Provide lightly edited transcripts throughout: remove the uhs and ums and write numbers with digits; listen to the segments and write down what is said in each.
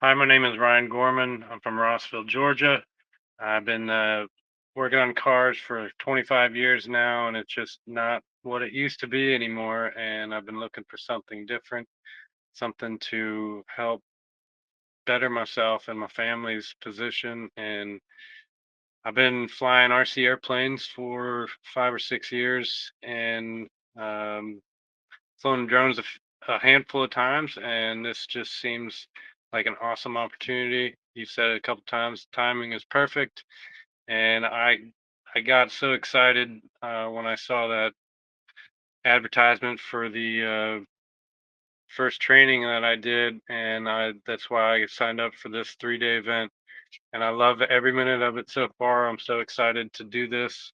Hi, my name is Ryan Gorman. I'm from Rossville, Georgia. I've been working on cars for 25 years now, and it's just not what it used to be anymore. And I've been looking for something different, something to help better myself and my family's position. And I've been flying RC airplanes for 5 or 6 years, and um, flown drones a handful of times, and this just seems like an awesome opportunity. You said it a couple times, timing is perfect, and I got so excited when I saw that advertisement for the first training that I did, and that's why I signed up for this 3-day event. And I love every minute of it so far. I'm so excited to do this,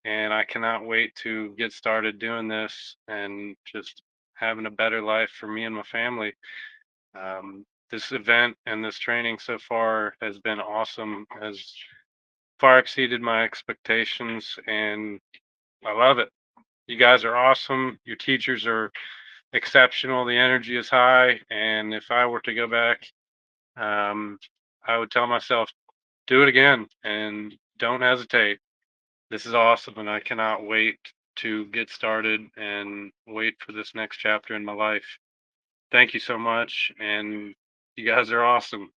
and I cannot wait to get started doing this and just having a better life for me and my family. This event and this training so far has been awesome, has far exceeded my expectations, and I love it. You guys are awesome. Your teachers are exceptional. The energy is high, and if I were to go back, um, I would tell myself, do it again and don't hesitate. This is awesome, and I cannot wait to get started and wait for this next chapter in my life. Thank you so much, and you guys are awesome.